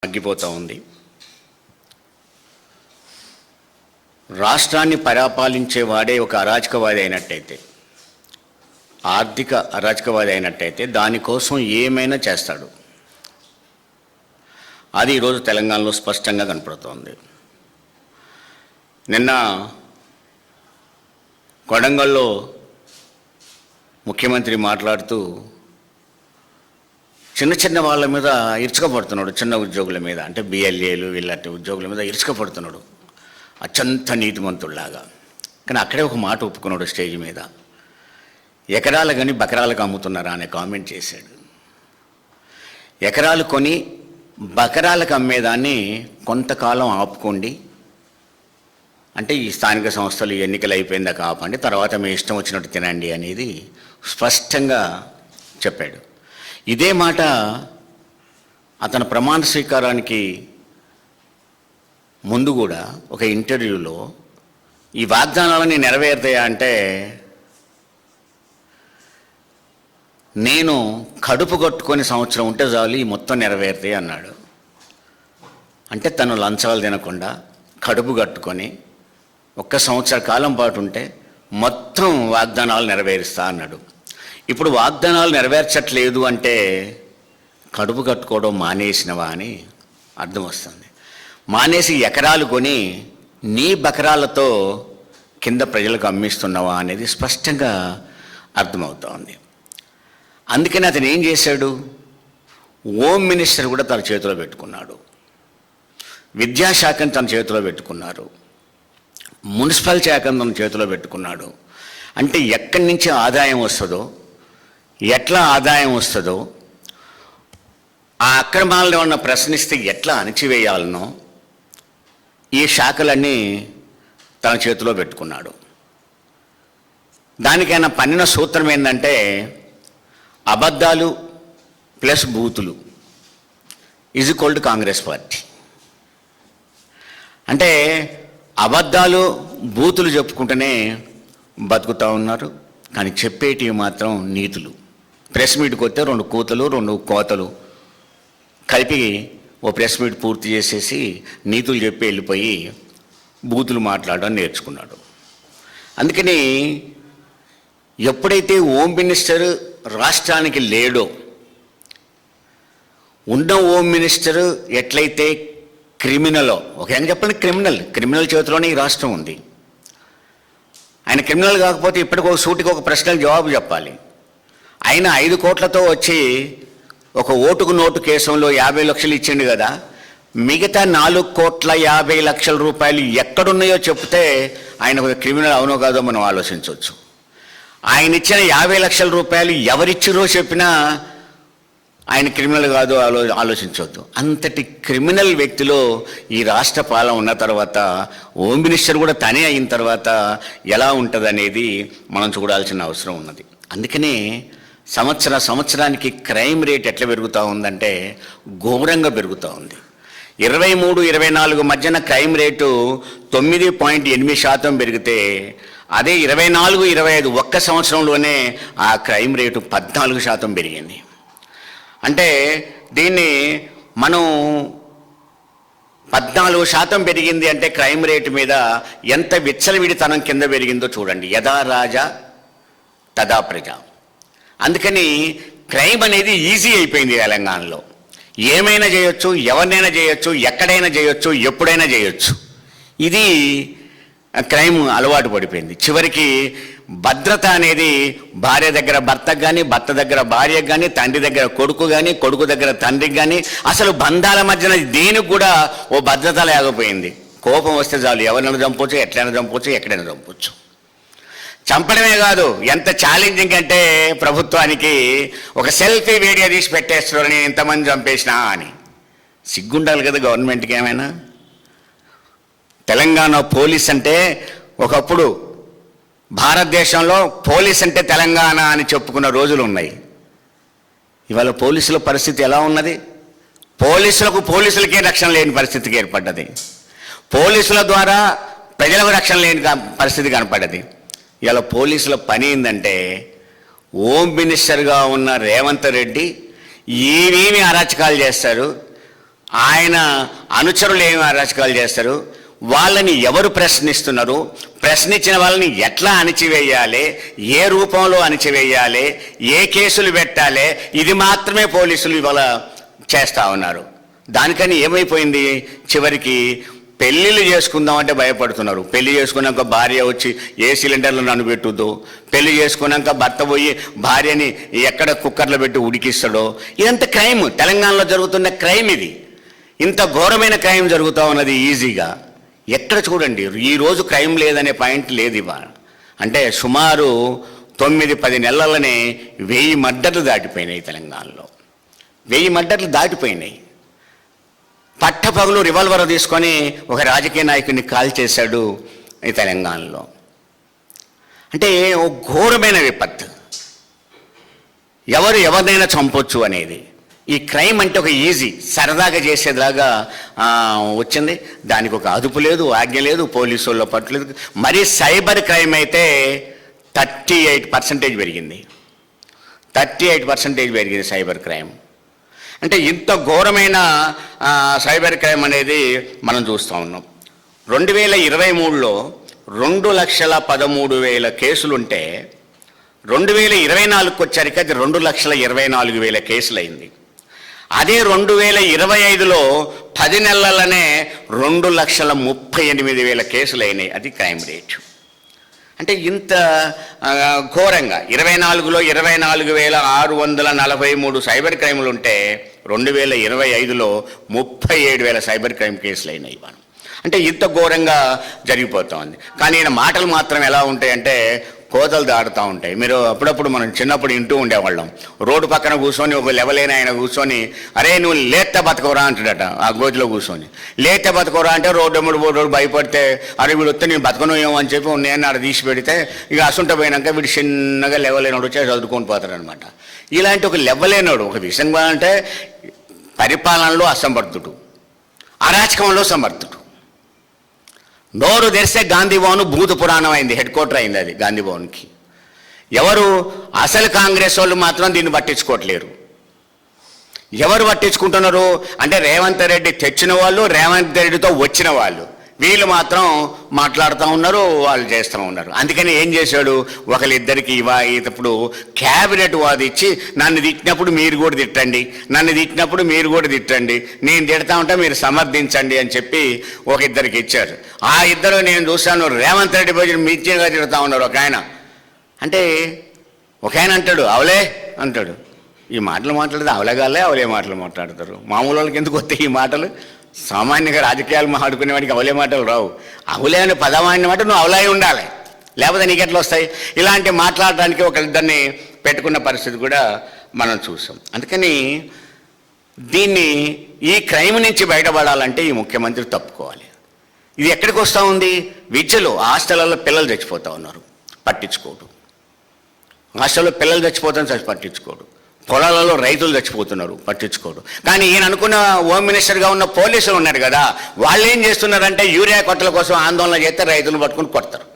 తగ్గిపోతూ ఉంది. రాష్ట్రాన్ని పరిపాలించేవాడే ఒక అరాచకవాది అయినట్టయితే, ఆర్థిక అరాచకవాది అయినట్టయితే దానికోసం ఏమైనా చేస్తాడు. అది ఈరోజు తెలంగాణలో స్పష్టంగా కనపడుతోంది. నిన్న కొడంగల్లో ముఖ్యమంత్రి మాట్లాడుతూ చిన్న చిన్న వాళ్ళ మీద ఇరుచుకపడుతున్నాడు, చిన్న ఉద్యోగుల మీద, అంటే బిఎల్ఏలు వీళ్ళంటి ఉద్యోగుల మీద ఇరుచుకపడుతున్నాడు అత్యంత నీతిమంతుల్లాగా. కానీ అక్కడే ఒక మాట ఒప్పుకున్నాడు స్టేజ్ మీద, ఎకరాలు కానీ బకరాలకు అమ్ముతున్నారా అనే కామెంట్ చేశాడు. ఎకరాలు కొని బకరాలకు అమ్మేదాన్ని కొంతకాలం ఆపుకోండి, అంటే ఈ స్థానిక సంస్థలు ఎన్నికలు అయిపోయిందాక ఆపండి, తర్వాత మీ ఇష్టం వచ్చినట్టు తినండి అనేది స్పష్టంగా చెప్పాడు. ఇదే మాట అతని ప్రమాణ స్వీకారానికి ముందు కూడా ఒక ఇంటర్వ్యూలో ఈ వాగ్దానాలని నెరవేరుతాయా అంటే, నేను కడుపు కట్టుకొని సంవత్సరం ఉంటే చాలు ఈ మొత్తం నెరవేరుతాయి అన్నాడు. అంటే తను లంచాలు తినకుండా కడుపు కట్టుకొని ఒక్క సంవత్సర కాలం పాటు ఉంటే మొత్తం వాగ్దానాలు నెరవేరుస్తా అన్నాడు. ఇప్పుడు వాగ్దానాలు నెరవేర్చట్లేదు అంటే కడుపు కట్టుకోవడం మానేసినవా అని అర్థం వస్తుంది. మానేసి ఎకరాలు కొని నీ బకరాలతో కింద ప్రజలకు అమ్మిస్తున్నావా అనేది స్పష్టంగా అర్థమవుతోంది. అందుకని అతను ఏం చేశాడు, హోమ్ మినిస్టర్ కూడా తన చేతిలో పెట్టుకున్నాడు, విద్యాశాఖను తన చేతిలో పెట్టుకున్నారు, మున్సిపల్ శాఖను తన చేతిలో పెట్టుకున్నాడు. అంటే ఎక్కడి నుంచి ఆదాయం వస్తుందో, ఎట్లా ఆదాయం వస్తుందో, ఆ అక్రమాలను ఏమన్నా ప్రశ్నిస్తే ఎట్లా అణిచివేయాలనో ఈ శాఖలన్నీ తన చేతిలో పెట్టుకున్నాడు. దానికైనా పన్నిన సూత్రం ఏంటంటే, అబద్ధాలు ప్లస్ బూతులు is equal to Congress party. అంటే అబద్ధాలు బూతులు చెప్పుకుంటూనే బతుకుతూ ఉన్నారు, కానీ చెప్పేటివి మాత్రం నీతులు. ప్రెస్ మీట్కి వస్తే 2 కూతలు 2 కోతలు కలిపి ఓ ప్రెస్ మీట్ పూర్తి చేసేసి నీతులు చెప్పి వెళ్ళిపోయి బూతులు మాట్లాడడం నేర్చుకున్నాడు. అందుకని ఎప్పుడైతే హోమ్ మినిస్టర్ రాష్ట్రానికి లేడో, ఉన్న హోమ్ మినిస్టర్ ఎట్లయితే క్రిమినలో, ఒక ఏం చెప్పండి, క్రిమినల్ చేతిలోనే ఈ రాష్ట్రం ఉంది. ఆయన క్రిమినల్ కాకపోతే ఇప్పటికి ఒక సూటికి ఒక ప్రశ్నకు జవాబు చెప్పాలి. ఆయన 5 కోట్లతో వచ్చి ఒక ఓటుకు నోటు కేసులో 50 లక్షలు ఇచ్చిండు కదా, మిగతా 4,50,00,000 రూపాయలు ఎక్కడున్నాయో చెప్తే ఆయన ఒక క్రిమినల్ అవునో కాదో మనం ఆలోచించవచ్చు. ఆయన ఇచ్చిన 50 లక్షల రూపాయలు ఎవరిచ్చిరో చెప్పినా ఆయన క్రిమినల్ కాదో ఆలోచించవద్దు. అంతటి క్రిమినల్ వ్యక్తిలో ఈ రాష్ట్ర పాలన ఉన్న తర్వాత, హోమ్ మినిస్టర్ కూడా తనే అయిన తర్వాత ఎలా ఉంటుంది అనేది మనం చూడాల్సిన అవసరం ఉన్నది. అందుకనే సంవత్సరానికి క్రైమ్ రేట్ ఎట్లా పెరుగుతూ ఉందంటే ఘోరంగా పెరుగుతూ ఉంది. 23-24 మధ్యన క్రైమ్ రేటు 9.8% పెరిగితే, అదే 24-25 ఒక్క సంవత్సరంలోనే ఆ క్రైమ్ రేటు 14% పెరిగింది. అంటే దీన్ని మనం 14% పెరిగింది అంటే క్రైమ్ రేటు మీద ఎంత విచ్చలవిడితనం కింద పెరిగిందో చూడండి. యథా రాజా తదా ప్రజ. అందుకని క్రైమ్ అనేది ఈజీ అయిపోయింది తెలంగాణలో. ఏమైనా చేయొచ్చు, ఎవరినైనా చేయొచ్చు, ఎక్కడైనా చేయొచ్చు, ఎప్పుడైనా చేయొచ్చు. ఇది క్రైమ్ అలవాటు పడిపోయింది. చివరికి భద్రత అనేది భార్య దగ్గర భర్తకు కానీ, భర్త దగ్గర భార్యకు కానీ, తండ్రి దగ్గర కొడుకు కానీ, కొడుకు దగ్గర తండ్రికి కానీ, అసలు బంధాల మధ్యన దేనికి కూడా ఓ భద్రత లేకపోయింది. కోపం వస్తే చాలు ఎవరినైనా చంపొచ్చు, ఎట్లయినా చంపొచ్చు, ఎక్కడైనా చంపొచ్చు. చంపడమే కాదు, ఎంత ఛాలెంజింగ్ అంటే ప్రభుత్వానికి ఒక సెల్ఫీ వీడియో తీసి పెట్టేస్తున్నారు, నేను ఇంతమంది చంపేసినా అని. సిగ్గుండాలి కదా గవర్నమెంట్కి ఏమైనా. తెలంగాణ పోలీస్ అంటే, ఒకప్పుడు భారతదేశంలో పోలీస్ అంటే తెలంగాణ అని చెప్పుకున్న రోజులు ఉన్నాయి. ఇవాళ పోలీసుల పరిస్థితి ఎలా ఉన్నది? పోలీసులకే రక్షణ లేని పరిస్థితికి ఏర్పడ్డది. పోలీసుల ద్వారా ప్రజలకు రక్షణ లేని పరిస్థితి కనపడ్డది. ఇలా పోలీసుల పని ఏంటంటే, హోమ్ మినిస్టర్గా ఉన్న రేవంత్ రెడ్డి ఏమేమి అరాచకాలు చేస్తారు, ఆయన అనుచరులు ఏమి అరాచకాలు చేస్తారు, వాళ్ళని ఎవరు ప్రశ్నిస్తున్నారు, ప్రశ్నించిన వాళ్ళని ఎట్లా అణిచివేయాలి, ఏ రూపంలో అణిచివేయాలి, ఏ కేసులు పెట్టాలి, ఇది మాత్రమే పోలీసులు ఇవాళ చేస్తూ ఉన్నారు. దానికని ఏమైపోయింది, చివరికి పెళ్ళిళ్ళు చేసుకుందామంటే భయపడుతున్నారు. పెళ్లి చేసుకున్నాక భార్య వచ్చి ఏ సిలిండర్లో నన్ను పెట్టుద్దో, పెళ్లి చేసుకున్నాక భర్త పోయి భార్యని ఎక్కడ కుక్కర్లో పెట్టి ఉడికిస్తాడో, ఇదంతా క్రైమ్. తెలంగాణలో జరుగుతున్న క్రైమ్ ఇది. ఇంత ఘోరమైన క్రైమ్ జరుగుతూ ఉన్నది ఈజీగా. ఎక్కడ చూడండి ఈరోజు క్రైమ్ లేదనే పాయింట్ లేదు ఇవాళ. అంటే సుమారు 9-10 నెలలనే 1000 మర్డర్లు దాటిపోయినాయి తెలంగాణలో. 1000 మర్డర్లు దాటిపోయినాయి. పట్టపగలు రివాల్వర్ తీసుకొని ఒక రాజకీయ నాయకుడిని కాల్ చేశాడు ఈ తెలంగాణలో. అంటే ఒక ఘోరమైన విపత్తు. ఎవరినైనా చంపొచ్చు అనేది. ఈ క్రైమ్ అంటే ఒక ఈజీ సరదాగా చేసేలాగా వచ్చింది. దానికి ఒక అదుపు లేదు, ఆజ్ఞ లేదు, పోలీసు వాళ్ళ పట్టలేదు. మరి సైబర్ క్రైమ్ అయితే 38% పెరిగింది. 38% పెరిగింది సైబర్ క్రైమ్. అంటే ఇంత ఘోరమైన సైబర్ క్రైమ్ అనేది మనం చూస్తూ ఉన్నాం. 2023లో 2,13,000 కేసులుంటే 2024కి వచ్చరికి అది 2,24,000 కేసులు అయింది. అదే 2025లో 10 నెలలనే 2,38,000 కేసులు అయినాయి. అది క్రైమ్ రేట్. అంటే ఇంత ఘోరంగా 24లో 24,643 సైబర్ క్రైములు ఉంటే 2025లో 37,000 సైబర్ క్రైమ్ కేసులు అయినాయి ఇవాళ. అంటే ఇంత ఘోరంగా జరిగిపోతుంది. కానీ ఈయన మాటలు మాత్రం ఎలా ఉంటాయంటే కోతలు దాడుతూ ఉంటాయి. మీరు అప్పుడప్పుడు మనం చిన్నప్పుడు ఇంటూ ఉండేవాళ్ళం. రోడ్డు పక్కన కూర్చొని ఒక లెవెలైన ఆయన కూర్చొని, అరే నువ్వు లేతే బతకవరా అంటాడట ఆ గోతిలో కూర్చొని. లేతే బతకవరా అంటే రోడ్డు భయపడితే అరే వీడు వస్తే నేను బతకను ఏమో అని చెప్పి నేను ఆడ తీసి పెడితే ఇక అసుంట పోయినాక వీడు చిన్నగా లెవెలైనడు వచ్చి చదువుకొని పోతాడనమాట. ఇలాంటి ఒక లెవెలైనడు ఒక విషయంగా అంటే పరిపాలనలో అసమర్థుడు, అరాచకంలో సమర్థుడు. నోరు తెరిస్తే గాంధీ భవన్ భూత పురాణం అయింది, హెడ్ క్వార్టర్ అయింది అది గాంధీ భవన్కి. ఎవరు అసలు కాంగ్రెస్ వాళ్ళు మాత్రం దీన్ని పట్టించుకోవట్లేరు. ఎవరు పట్టించుకుంటున్నారు అంటే రేవంత్ రెడ్డి తెచ్చిన వాళ్ళు, రేవంత్ రెడ్డితో వచ్చిన వాళ్ళు, వీళ్ళు మాత్రం మాట్లాడుతూ ఉన్నారు, వాళ్ళు చేస్తూ ఉన్నారు. అందుకని ఏం చేశాడు, ఒకరిద్దరికి ఇప్పుడు క్యాబినెట్ వాదిచ్చి నన్ను తిట్టినప్పుడు మీరు కూడా తిట్టండి, నన్ను తిట్టినప్పుడు మీరు కూడా తిట్టండి, నేను తిడతా ఉంటే మీరు సమర్థించండి అని చెప్పి ఒక ఇద్దరికి ఇచ్చారు. ఆ ఇద్దరు నేను చూశాను రేవంత్ రెడ్డి పోయి మిర్చిగా తిడతా ఉన్నారు. ఒక ఆయన అంటే ఒక ఆయన అంటాడు అవలే అంటాడు. ఈ మాటలు మాట్లాడితే అవలేగాలే అవలే మాటలు మాట్లాడతారు. మామూలు వాళ్ళకి ఎందుకు వస్తాయి ఈ మాటలు? సామాన్యంగా రాజకీయాలు మాట్లాడుకునే వాడికి అవలే మాటలు రావు. అవలే అనే పదవాడిన మాట నువ్వు అవలే ఉండాలి, లేకపోతే నీకెట్లా వస్తాయి? ఇలాంటి మాట్లాడడానికి ఒకరిద్దరిని పెట్టుకున్న పరిస్థితి కూడా మనం చూసాం. అందుకని దీన్ని ఈ క్రైమ్ నుంచి బయటపడాలంటే ఈ ముఖ్యమంత్రి తప్పుకోవాలి. ఇది ఎక్కడికి వస్తూ ఉంది? విద్యలో హాస్టల్లో పిల్లలు చచ్చిపోతూ ఉన్నారు, పట్టించుకోడు. హాస్టల్లో పిల్లలు చచ్చిపోతాను పట్టించుకోడు. పొలాలలో రైతులు చచ్చిపోతున్నారు, పట్టించుకోడు. కానీ ఈయన అనుకున్న హోమ్ మినిస్టర్గా ఉన్న పోలీసులు ఉన్నారు కదా, వాళ్ళు ఏం చేస్తున్నారంటే యూరియా కొట్టల కోసం ఆందోళన చేస్తే రైతులు పట్టుకుని కొడతారు.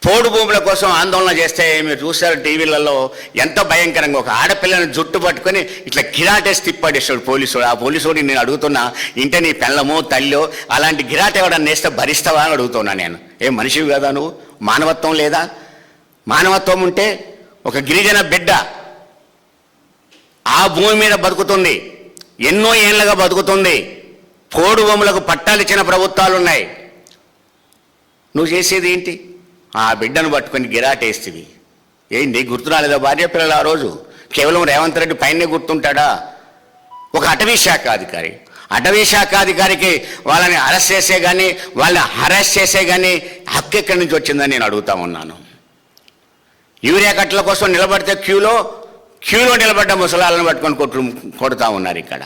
పోడు భూముల కోసం ఆందోళన చేస్తే మీరు చూస్తారు టీవీలలో ఎంత భయంకరంగా. ఒక ఆడపిల్లని జుట్టు పట్టుకొని ఇట్లా గిరాటేసి తిప్పాడేస్తాడు పోలీసుడు. ఆ పోలీసుడిని నేను అడుగుతున్నా, ఇంటే నీ పిల్లమో తల్లో అలాంటి గిరాట ఎవడన్నా నేస్తే భరిస్తావా అని అడుగుతున్నా నేను. ఏం మనిషివి కదా నువ్వు? మానవత్వం లేదా? మానవత్వం ఉంటే ఒక గిరిజన బిడ్డ ఆ భూమి మీద బతుకుతుంది, ఎన్నో ఏళ్ళగా బతుకుతుంది, పోడు భూములకు పట్టాలు ఇచ్చిన ప్రభుత్వాలు ఉన్నాయి. నువ్వు చేసేది ఏంటి? ఆ బిడ్డను పట్టుకొని గిరాటేస్తుంది. ఏంటి గుర్తు రాలేదా భార్య పిల్లలు ఆ రోజు? కేవలం రేవంత్ రెడ్డి పైనే గుర్తుంటాడా? ఒక అటవీ శాఖ అధికారికి వాళ్ళని అరెస్ట్ చేసే కానీ వాళ్ళని హరాస్ చేసే కానీ హక్కు ఎక్కడి నుంచి వచ్చిందని నేను అడుగుతా ఉన్నాను. యూరియా కట్టల కోసం నిలబడితే క్యూలో నిలబడ్డ ముసలాలను పట్టుకొని కొడుతూ ఉన్నారు ఇక్కడ.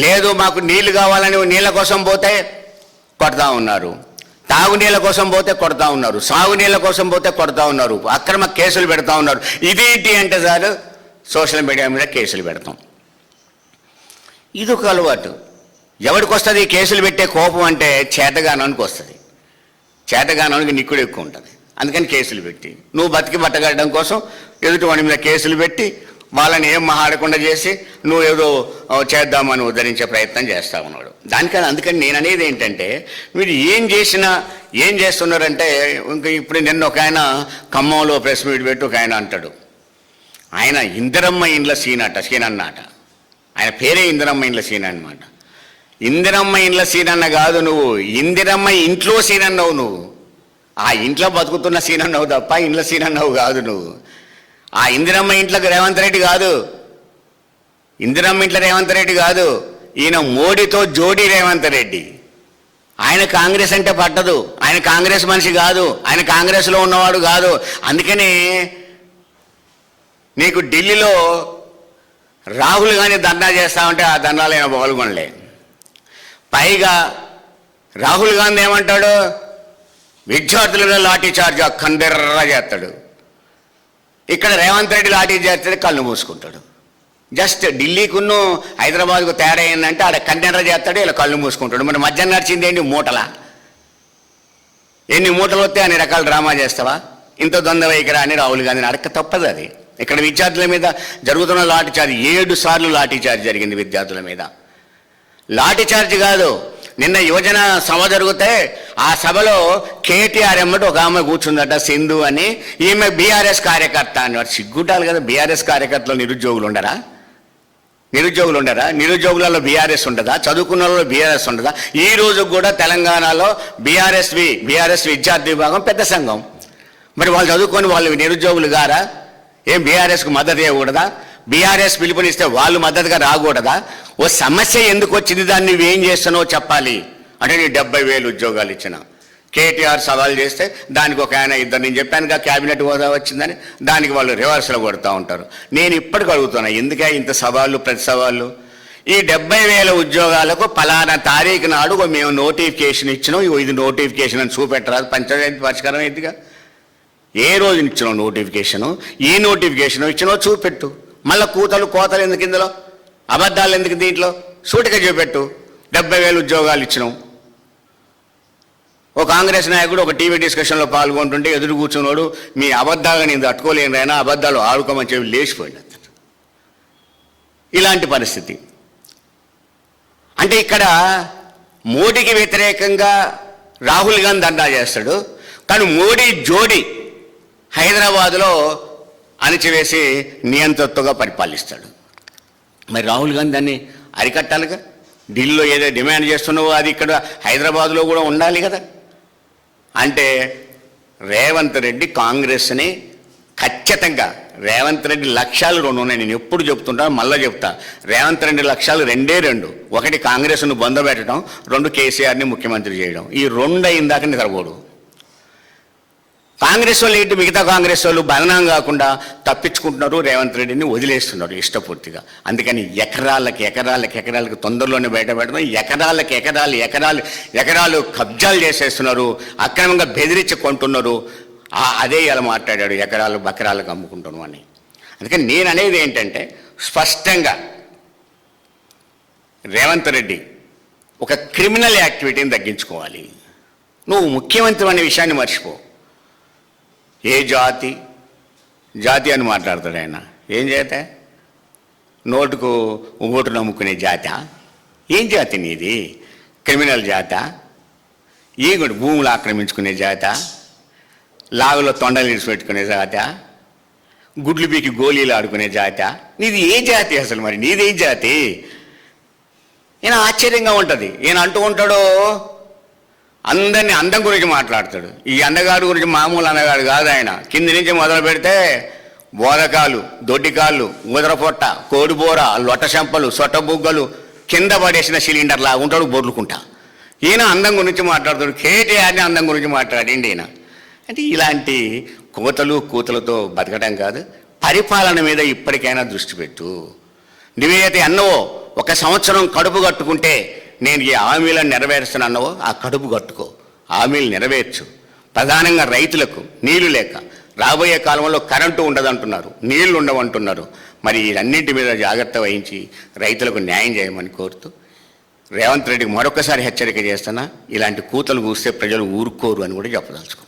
లేదు మాకు నీళ్లు కావాలని నీళ్ళ కోసం పోతే కొడతా ఉన్నారు, తాగునీళ్ళ కోసం పోతే కొడతా ఉన్నారు, సాగునీళ్ళ కోసం పోతే కొడతా ఉన్నారు, అక్రమ కేసులు పెడతా ఉన్నారు. ఇదేంటి అంటే చాలు సోషల్ మీడియా మీద కేసులు పెడతాం. ఇది ఒక అలవాటు. ఎవరికి వస్తుంది ఈ కేసులు పెట్టే కోపం అంటే? చేతగానానికి వస్తుంది. చేతగానానికి నిక్కుడు ఎక్కువ ఉంటుంది. అందుకని కేసులు పెట్టి నువ్వు బతికి బట్టగట్టడం కోసం ఎదుటి వాడి మీద కేసులు పెట్టి వాళ్ళని ఏం మాట్లాడకుండా చేసి నువ్వేదో చేద్దామని ఉద్ధరించే ప్రయత్నం చేస్తా ఉన్నాడు. అందుకని నేను అనేది ఏంటంటే, మీరు ఏం చేసినా ఏం చేస్తున్నారంటే, ఇంకా ఇప్పుడు నిన్న ఒక ఆయన ఖమ్మంలో ప్రెస్ మీట్ పెట్టి ఒక ఆయన అంటాడు, ఆయన ఇందిరమ్మ ఇండ్ల సీన్ అన్నమాట. ఆయన పేరే ఇందిరమ్మ ఇండ్ల సీన్ అనమాట. ఇందిరమ్మ ఇండ్ల సీన్ అన్న కాదు, నువ్వు ఇందిరమ్మ ఇంట్లో సీన్ అన్నావు. నువ్వు ఆ ఇంట్లో బతుకుతున్న సీన్ అన్నావు తప్ప ఇండ్ల సీన్ అన్నావు కాదు. నువ్వు ఆ ఇందిరమ్మ ఇంట్లోకి రేవంత్ రెడ్డి కాదు, ఇందిరమ్మ ఇంట్లో రేవంత్ రెడ్డి కాదు, ఈయన మోడీతో జోడీ రేవంత్ రెడ్డి. ఆయన కాంగ్రెస్ అంటే పట్టదు, ఆయన కాంగ్రెస్ మనిషి కాదు, ఆయన కాంగ్రెస్లో ఉన్నవాడు కాదు. అందుకని నీకు ఢిల్లీలో రాహుల్ గాంధీ ధర్నా చేస్తామంటే ఆ ధర్నాలు అయినా పాల్గొనలే. పైగా రాహుల్ గాంధీ ఏమంటాడు, విద్యార్థులలో లాఠీ చార్జ్ కందెర్ర చేస్తాడు. ఇక్కడ రేవంత్ రెడ్డి లాఠీ చేస్తే కళ్ళు మూసుకుంటాడు. జస్ట్ ఢిల్లీకును హైదరాబాద్కు తేడా ఏంటంటే ఆడ కంటెనర్ చేస్తాడు, ఇలా కళ్ళు మూసుకుంటాడు. మరి మధ్యాహ్నం నడిచింది ఏంటి, మూటలా? ఎన్ని మూటలు వస్తే అన్ని రకాల డ్రామా చేస్తావా? ఇంత దొంగ వైఖరా అని రాహుల్ గాంధీని అడక్క తప్పదు. అది ఇక్కడ విద్యార్థుల మీద జరుగుతున్న లాఠీ చార్జ్ 7 సార్లు లాఠీ చార్జ్ జరిగింది విద్యార్థుల మీద. లాఠీ చార్జ్ కాదు, నిన్న యువజన సభ జరిగితే ఆ సభలో కేటీఆర్ ఎమ్మటి ఒక ఆమె కూర్చుందట, సింధు అని. ఈమె బీఆర్ఎస్ కార్యకర్త అని. వాడు సిగ్గుంటారు కదా, బీఆర్ఎస్ కార్యకర్తలు నిరుద్యోగులు ఉండరా? నిరుద్యోగులలో బీఆర్ఎస్ ఉండదా? చదువుకున్న వాళ్ళు బీఆర్ఎస్ ఉండదా? ఈ రోజు కూడా తెలంగాణలో బీఆర్ఎస్ విద్యార్థి విభాగం పెద్ద సంఘం. మరి వాళ్ళు చదువుకొని వాళ్ళు నిరుద్యోగులు గారా? ఏం బీఆర్ఎస్కు మద్దతు ఇవ్వకూడదా? బీఆర్ఎస్ పిలుపునిస్తే వాళ్ళు మద్దతుగా రాకూడదా? ఓ సమస్య ఎందుకు వచ్చింది, దాన్ని నువ్వేం చేస్తున్నావో చెప్పాలి. అంటే నీ 70,000 ఉద్యోగాలు ఇచ్చిన కేటీఆర్ సవాల్ చేస్తే దానికి ఒక ఆయన ఇద్దరు, నేను చెప్పానుగా క్యాబినెట్ హోదా వచ్చిందని, దానికి వాళ్ళు రివర్స్లో కొడుతూ ఉంటారు. నేను ఇప్పటికి అడుగుతున్నా, ఎందుకే ఇంత సవాళ్ళు, ప్రతి సవాళ్ళు? ఈ 70,000 ఉద్యోగాలకు ఫలానా తారీఖు నాడు మేము నోటిఫికేషన్ ఇచ్చినాం, ఇది నోటిఫికేషన్ అని చూపెట్టరాదు? పంచాయతీ పరిష్కారం అయిందిగా. ఏ రోజున ఇచ్చినావు నోటిఫికేషను? ఈ నోటిఫికేషన్ ఇచ్చినావు చూపెట్టు. మళ్ళీ కోతలు ఎందుకు ఇందులో, అబద్ధాలు ఎందుకు దీంట్లో? సూటిగా చూపెట్టు. 70,000 ఉద్యోగాలు ఇచ్చినావు. ఒక కాంగ్రెస్ నాయకుడు ఒక టీవీ డిస్కషన్లో పాల్గొంటుంటే ఎదురు కూర్చున్నాడు, మీ అబద్ధాలు నేను తట్టుకోలేను అయినా అబద్ధాలు ఆడుకోమని చెప్పి లేచిపోయింది. ఇలాంటి పరిస్థితి. అంటే ఇక్కడ మోడీకి వ్యతిరేకంగా రాహుల్ గాంధీ ధర్నా చేస్తాడు, కానీ మోడీ జోడీ హైదరాబాదులో అణిచివేసి నియంతృత్వంగా పరిపాలిస్తాడు. మరి రాహుల్ గాంధీ దాన్ని అరికట్టాలిగా. ఢిల్లీలో ఏదో డిమాండ్ చేస్తున్నావో అది ఇక్కడ హైదరాబాదులో కూడా ఉండాలి కదా. అంటే రేవంత్ రెడ్డి కాంగ్రెస్ని ఖచ్చితంగా, రేవంత్ రెడ్డి లక్ష్యాలు 2 ఉన్నాయి. నేను ఎప్పుడు చెప్తుంటాను, మళ్ళీ చెప్తా. రేవంత్ రెడ్డి లక్ష్యాలు 2. ఒకటి కాంగ్రెస్ను బొందబెట్టడం, 2 కేసీఆర్ని ముఖ్యమంత్రి చేయడం. ఈ 2 అయిందాక నిద్రపోడు. కాంగ్రెస్ వాళ్ళు ఏంటి, మిగతా కాంగ్రెస్ వాళ్ళు బలనం కాకుండా తప్పించుకుంటున్నారు, రేవంత్ రెడ్డిని వదిలేస్తున్నారు ఇష్టపూర్తిగా. అందుకని ఎకరాలకు తొందరలోనే బయటపెడతాం. ఎకరాలు కబ్జాలు చేసేస్తున్నారు, అక్రమంగా బెదిరించి కొంటున్నారు. అదే ఇలా మాట్లాడాడు, బకరాలకు అమ్ముకుంటున్నాం అని. అందుకని నేను అనేది ఏంటంటే, స్పష్టంగా రేవంత్ రెడ్డి ఒక క్రిమినల్ యాక్టివిటీని తగ్గించుకోవాలి. నువ్వు ముఖ్యమంత్రి అనే విషయాన్ని మర్చిపో. ఏ జాతి అని మాట్లాడతాడు ఆయన. ఏం చేత? నోటుకు ఓటు నమ్ముకునే జాత? ఏం జాతి నీది? క్రిమినల్ జాత? కూడా భూములు ఆక్రమించుకునే జాత? లాగులో తొండలు నిడిచిపెట్టుకునే జాత? గుడ్లు పీకి గోళీలు ఆడుకునే జాత? నీది ఏ జాతి అసలు? మరి నీదేం జాతి? ఈయన ఆశ్చర్యంగా ఉంటుంది. ఈయన అంటూ ఉంటాడు, అందరినీ అందం గురించి మాట్లాడతాడు. ఈ అందగాడు గురించి మామూలు అందగాడు కాదు ఆయన. కింది నుంచి మొదలు పెడితే బోధకాలు, దొడ్డికాళ్ళు, ఊదరపొట్ట, కోడిబోర, లొట్ట చెంపలు, సొట్టబుగ్గలు, కింద పడేసిన సిలిండర్ లాగా ఉంటాడు బొర్లుకుంటా. ఈయన అందం గురించి మాట్లాడుతాడు. కేటీఆర్ని అందం గురించి మాట్లాడిండి ఈయన. అంటే ఇలాంటి కూతలతో బతకడం కాదు, పరిపాలన మీద ఇప్పటికైనా దృష్టి పెట్టు. నువ్వేదైతే అన్నవో 1 సంవత్సరం కడుపు కట్టుకుంటే నేను ఈ హామీలను నెరవేరుస్తానన్నావో ఆ కడుపు కట్టుకో, హామీలు నెరవేర్చు. ప్రధానంగా రైతులకు నీళ్లు లేక రాబోయే కాలంలో కరెంటు ఉండదంటున్నారు, నీళ్లు ఉండవంటున్నారు. మరి వీటన్నింటి మీద జాగ్రత్త వహించి రైతులకు న్యాయం చేయమని కోరుతూ రేవంత్ రెడ్డికి మరొకసారి హెచ్చరిక చేస్తున్నా, ఇలాంటి కూతలు కూస్తే ప్రజలు ఊరుకోరు అని కూడా చెప్పదలుచుకో.